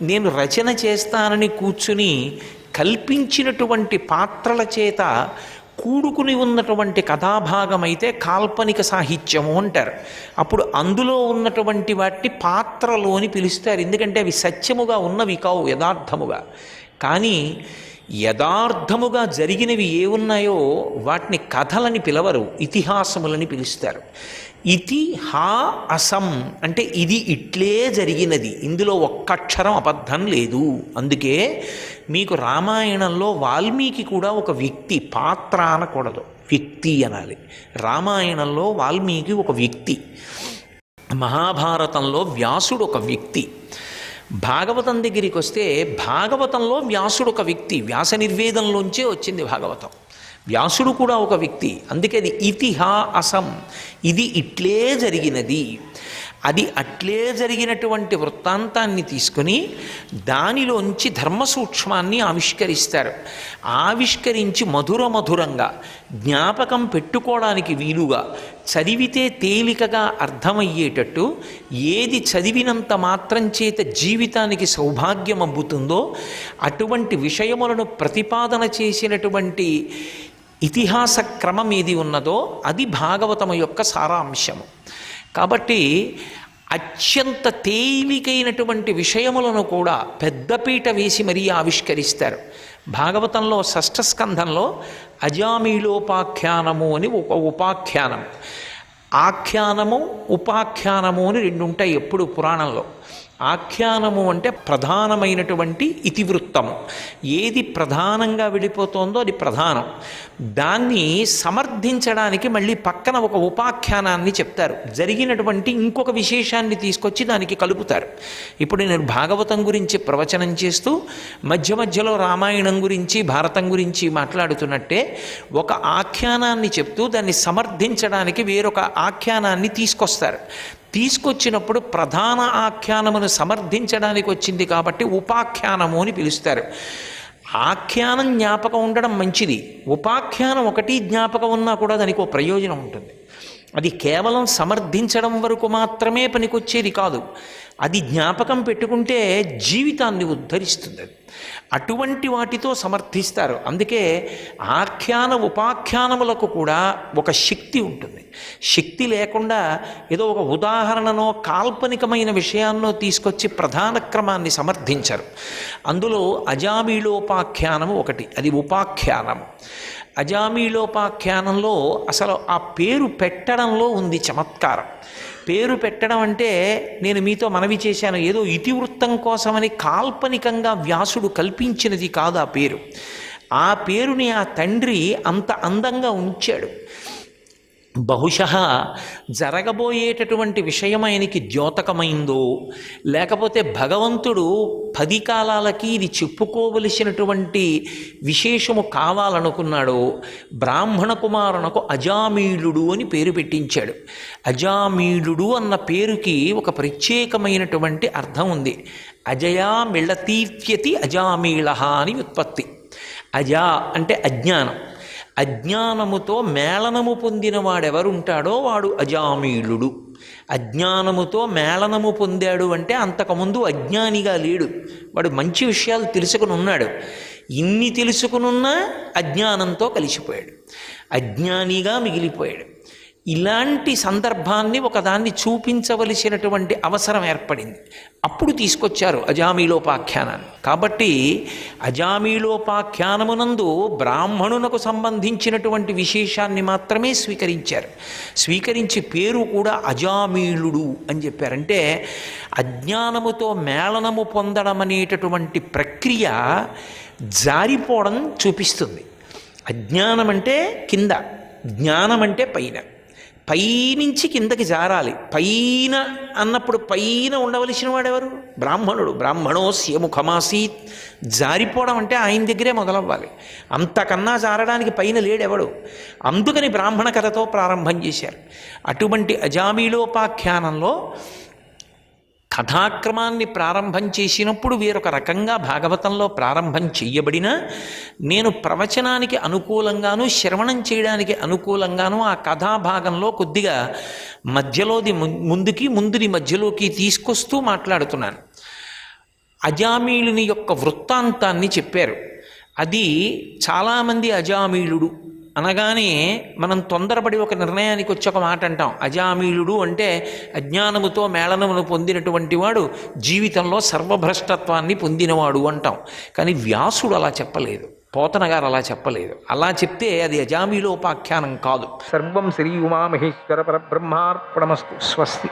నేను రచన చేస్తానని కూర్చుని కల్పించినటువంటి పాత్రల చేత కూడుకుని ఉన్నటువంటి కథాభాగం అయితే కాల్పనిక సాహిత్యము అంటారు. అప్పుడు అందులో ఉన్నటువంటి వాటిని పాత్రలు అని పిలుస్తారు. ఎందుకంటే అవి సత్యముగా ఉన్నవి కావు, యథార్థముగా. కానీ యథార్థముగా జరిగినవి ఏ ఉన్నాయో వాటిని కథలని పిలవరు, ఇతిహాసములని పిలుస్తారు. ఇతిహా అసం అంటే ఇది ఇట్లే జరిగినది, ఇందులో ఒక్కక్షరం అబద్ధం లేదు. అందుకే మీకు రామాయణంలో వాల్మీకి కూడా ఒక వ్యక్తి, పాత్ర అనకూడదు, వ్యక్తి అనాలి. రామాయణంలో వాల్మీకి ఒక వ్యక్తి, మహాభారతంలో వ్యాసుడు ఒక వ్యక్తి. భాగవతం దగ్గరికి వస్తే భాగవతంలో వ్యాసుడు ఒక వ్యక్తి, వ్యాస నిర్వేదంలోంచే వచ్చింది భాగవతం. వ్యాసుడు కూడా ఒక వ్యక్తి. అందుకే అది ఇతిహాసం, ఇది ఇట్లే జరిగినది. అది అట్లే జరిగినటువంటి వృత్తాంతాన్ని తీసుకుని దానిలోంచి ధర్మ సూక్ష్మాన్ని ఆవిష్కరిస్తారు. ఆవిష్కరించి మధురంగా జ్ఞాపకం పెట్టుకోవడానికి వీలుగా, చదివితే తేలికగా అర్థమయ్యేటట్టు, ఏది చదివినంత మాత్రం చేత జీవితానికి సౌభాగ్యం అబ్బుతుందో అటువంటి విషయములను ప్రతిపాదన చేసినటువంటి ఇతిహాస క్రమం ఏది ఉన్నదో అది భాగవతము యొక్క సారాంశము. కాబట్టి అత్యంత తేలికైనటువంటి విషయములను కూడా పెద్దపీట వేసి మరీ ఆవిష్కరిస్తారు. భాగవతంలో షష్ఠ స్కంధంలో అజామీలోపాఖ్యానము అని ఒక ఉపాఖ్యానం, ఆఖ్యానము ఉపాఖ్యానము అని రెండు ఉంటాయి ఎప్పుడు పురాణంలో. ఆఖ్యానము అంటే ప్రధానమైనటువంటి ఇతివృత్తము, ఏది ప్రధానంగా వెళ్ళిపోతుందో అది ప్రధానం. దాన్ని సమర్థించడానికి మళ్ళీ పక్కన ఒక ఉపాఖ్యానాన్ని చెప్తారు, జరిగినటువంటి ఇంకొక విశేషాన్ని తీసుకొచ్చి దానికి కలుపుతారు. ఇప్పుడు నేను భాగవతం గురించి ప్రవచనం చేస్తూ మధ్యలో రామాయణం గురించి భారతం గురించి మాట్లాడుతున్నట్టే ఒక ఆఖ్యానాన్ని చెప్తూ దాన్ని సమర్థించడానికి వేరొక ఆఖ్యానాన్ని తీసుకొచ్చినప్పుడు ప్రధాన ఆఖ్యానమును సమర్థించడానికి వచ్చింది కాబట్టి ఉపాఖ్యానము అని పిలుస్తారు. ఆఖ్యానం జ్ఞాపకం ఉండడం మంచిది, ఉపాఖ్యానం ఒకటి జ్ఞాపకం ఉన్నా కూడా దానికి ఒక ప్రయోజనం ఉంటుంది. అది కేవలం సమర్థించడం వరకు మాత్రమే పనికొచ్చేది కాదు, అది జ్ఞాపకం పెట్టుకుంటే జీవితాన్ని ఉద్ధరిస్తుంది. అటువంటి వాటితో సమర్థిస్తారు. అందుకే ఆఖ్యాన ఉపాఖ్యానములకు కూడా ఒక శక్తి ఉంటుంది. శక్తి లేకుండా ఏదో ఒక ఉదాహరణనో కాల్పనికమైన విషయాన్నో తీసుకొచ్చి ప్రధాన క్రమాన్ని సమర్థించరు. అందులో అజామీలోపాఖ్యానము ఒకటి, అది ఉపాఖ్యానము. అజామీలోపాఖ్యానంలో అసలు ఆ పేరు పెట్టడంలో ఉంది చమత్కారం. పేరు పెట్టడం అంటే నేను మీతో మనవి చేశాను, ఏదో ఇతివృత్తం కోసమని కాల్పనికంగా వ్యాసుడు కల్పించినది కాదు ఆ పేరు. ఆ పేరుని ఆ తండ్రి అంత అందంగా ఉంచాడు. బహుశः జరగబోయేటటువంటి విషయం ఆయనకి ద్యోతకమైందో, లేకపోతే భగవంతుడు 10 కాలాలకి ఇది చెప్పుకోవలసినటువంటి విశేషము కావాలనుకున్నాడో, బ్రాహ్మణ కుమారునకు అజామీళుడు అని పేరు పెట్టించాడు. అజామీళుడు అన్న పేరుకి ఒక ప్రత్యేకమైనటువంటి అర్థం ఉంది. అజయా మిళతీత్యతి అజామీళ అని ఉత్పత్తి. అజా అంటే అజ్ఞానం, అజ్ఞానముతో మేళనము పొందిన వాడెవరుంటాడో వాడు అజామీళుడు. అజ్ఞానముతో మేళనము పొందాడు అంటే అంతకుముందు అజ్ఞానిగా లేడు, వాడు మంచి విషయాలు తెలుసుకుని ఉన్నాడు. ఇన్ని తెలుసుకునున్నా అజ్ఞానంతో కలిసిపోయాడు, అజ్ఞానిగా మిగిలిపోయాడు. ఇలాంటి సందర్భాన్ని ఒకదాన్ని చూపించవలసినటువంటి అవసరం ఏర్పడింది. అప్పుడు తీసుకొచ్చారు అజామీలోపాఖ్యానాన్ని. కాబట్టి అజామీలోపాఖ్యానమునందు బ్రాహ్మణునకు సంబంధించినటువంటి విశేషాన్ని మాత్రమే స్వీకరించారు. స్వీకరించి పేరు కూడా అజామీళుడు అని చెప్పారంటే అజ్ఞానముతో మేళనము పొందడం అనేటటువంటి ప్రక్రియ జారిపోవడం చూపిస్తుంది. అజ్ఞానం అంటే కింద, జ్ఞానం అంటే పైన. పైనుంచి కిందకి జారాలి. పైన అన్నప్పుడు పైన ఉండవలసిన వాడెవరు? బ్రాహ్మణుడు. బ్రాహ్మణోస్య ముఖమాసీత్. జారిపోవడం అంటే ఆయన దగ్గరే మొదలవ్వాలి, అంతకన్నా జారడానికి పైన లేడెవడు. అందుకని బ్రాహ్మణ కథతో ప్రారంభం చేశారు. అటువంటి అజామీలోపాఖ్యానంలో కథాక్రమాన్ని ప్రారంభం చేసినప్పుడు వేరొక రకంగా భాగవతంలో ప్రారంభం చెయ్యబడిన, నేను ప్రవచనానికి అనుకూలంగాను శ్రవణం చేయడానికి అనుకూలంగాను ఆ కథాభాగంలో కొద్దిగా మధ్యలోది ముందుది మధ్యలోకి తీసుకొస్తూ మాట్లాడుతున్నాను. అజామీలుని యొక్క వృత్తాంతాన్ని చెప్పారు. అది చాలామంది అజామీలుడు అనగానే మనం తొందరపడి ఒక నిర్ణయానికి వచ్చి ఒక మాట అంటాం. అజామీలుడు అంటే అజ్ఞానముతో మేళనమును పొందినటువంటి వాడు, జీవితంలో సర్వభ్రష్టత్వాన్ని పొందినవాడు అంటాం. కానీ వ్యాసుడు అలా చెప్పలేదు, పోతన గారు అలా చెప్పలేదు. అలా చెప్తే అది అజామీలోపాఖ్యానం కాదు. సర్వం శ్రీ ఉమామహేశ్వర పరబ్రహ్మార్పణమస్తు. స్వస్తి.